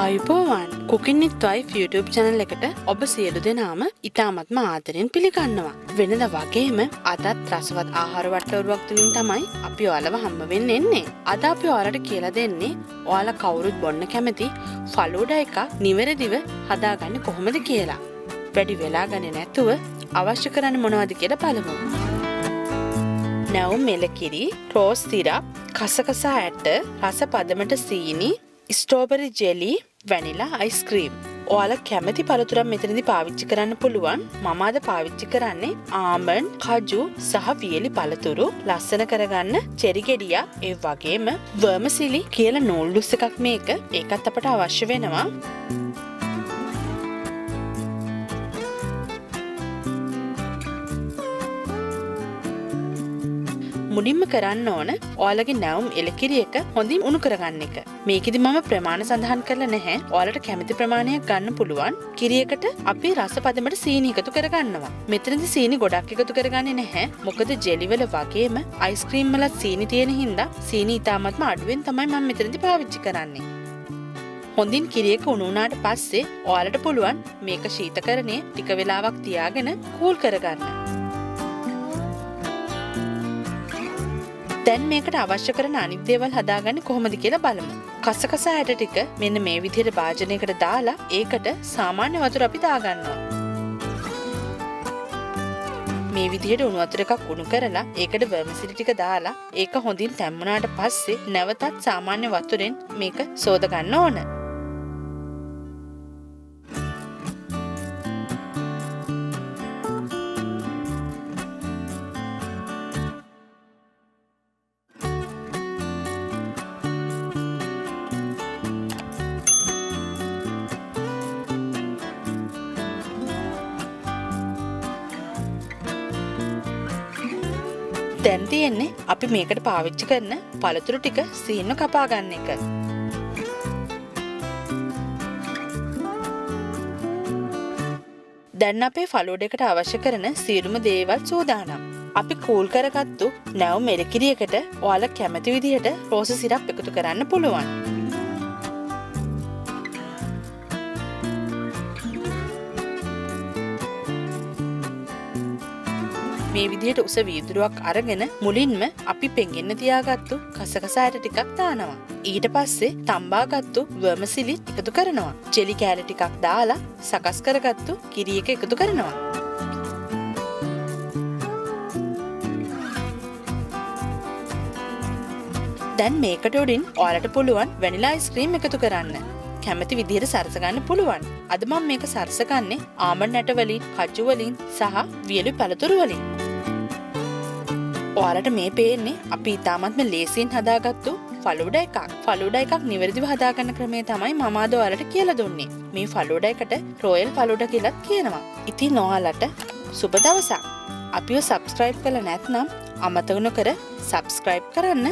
ආයුබෝවන් Cooking with Wife YouTube channel එකට ඔබ සියලු දෙනාම ඉතාමත්ම ආදරෙන් පිළිගන්නවා. වෙනදා වගේම අදත් රසවත් ආහාර වට්ටවරුවක් තුලින් තමයි අපි ඔයාලව හම්බ වෙන්න එන්නේ. අද අපි ඔයාලට කියලා දෙන්නේ ඔයාලා කවුරුත් බොන්න කැමති ෆලූඩා එකක් නිවැරදිව හදාගන්නේ කොහොමද කියලා. වැඩි වෙලා ගන්නේ නැතුව අවශ්‍ය කරන්නේ මොනවද කියලා බලමු. නැවුම් මෙලකිරි, රෝස් සිරප්, කසකසා ඇට, රස පදමට සීනි, ස්ට්‍රෝබෙරි ජෙලි, වැනිලා අයිස්ක්‍රීම්. ඔයාලා කැමති පළතුරක් මෙතනදී පාවිච්චි කරන්න පුළුවන්. මම අද පාවිච්චි කරන්නේ ආමන්ඩ්, කජු සහ වියලි පළතුරු. ලස්සන කරගන්න චෙරි ගෙඩියක්, ඒ වගේම වර්මසිලි කියලා නූඩ්ල්ස් එකක් මේක. ඒකත් අපට අවශ්‍ය වෙනවා. මුලින්ම කරන්න ඕන ඔයාලගේ නැවුම් එලකිරි එක හොඳින් උණු කරගන්න එක. මේකෙදි මම ප්‍රමාණ සඳහන් කරලා නැහැ. ඔයාලට කැමති ප්‍රමාණයක් ගන්න පුළුවන්. කිරියකට අපි රස පදමට සීනි එකතු කරගන්නවා. මෙතනදී සීනි ගොඩක් එකතු කරගන්නේ නැහැ. මොකද ජෙලි වල වගේම අයිස්ක්‍රීම් වලත් සීනි තියෙන හින්දා සීනි ඉතාමත්ම අඩුවෙන් තමයි මම මෙතනදී පාවිච්චි කරන්නේ. හොඳින් කිරියක උණු වුණාට පස්සේ ඔයාලට පුළුවන් මේක ශීතකරණයේ ටික වෙලාවක් තියාගෙන කූල් කරගන්න. දැන් මේකට අවශ්‍ය කරන අනිත් දේවල් හදාගන්නේ කොහොමද කියලා බලමු. කසකසා ඇට ටික මෙන්න මේ විදිහට භාජනයකට දාලා ඒකට සාමාන්‍ය වතුර අපි දාගන්නවා. මේ විදිහට උණු වතුර එකක් උණු කරලා ඒකට වර්මසිලි ටික දාලා ඒක හොඳින් තැම්බුණාට පස්සේ නැවතත් සාමාන්‍ය වතුරෙන් මේක සෝද ගන්න ඕන. දැන් තියෙන්නේ අපි මේකට පාවිච්චි කරන පළතුරු ටික සීන්ව කපා ගන්න එක. දැන් අපේ ෆලූඩාකට අවශ්‍ය කරන සියලුම දේවල් සූදානම්. අපි කූල් කරගත්තු නැවුම් එලකිරියකට ඔයාලා කැමති විදිහට රෝස සිරප් එකතු කරන්න පුළුවන්. මේ විදිහට උස වීදුරුවක් අරගෙන මුලින්ම අපි පෙඟෙන්න තියාගත්තු කසකසා ඇට ටිකක් දානවා. ඊට පස්සේ තම්බාගත්තු වර්මසිලි එකතු කරනවා. ජෙලි කෑලි ටිකක් දාලා සකස් කරගත්තු කිරි එක එකතු කරනවා. දැන් මේකට උඩින් ඔයාලට පුළුවන් වැනිලා අයිස්ක්‍රීම් එකතු කරන්න. කැමති විදිහට සරස ගන්න පුළුවන්. අද මම මේක සරසගන්නේ ආමන්ඩ් ඇට වලින්, කජු වලින් සහ වියලි පළතුරු වලින්. ඔයාලට මේ පේන්නේ අපි ඉතාමත්ම ලේසියෙන් හදාගත්තු ෆලූඩා එකක්. ෆලූඩා එකක් නිවැරදිව හදාගන්න ක්‍රමය තමයි මම අද ඔයාලට කියලා දුන්නේ. මේ ෆලූඩා එකට රොයල් ෆලූඩා කියලාත් කියනවා. ඉතින් ඔයාලට සුබ දවසක්. අපිව සබ්ස්ක්‍රයිබ් කරලා නැත්නම් අමතක නොකර සබ්ස්ක්‍රයිබ් කරන්න.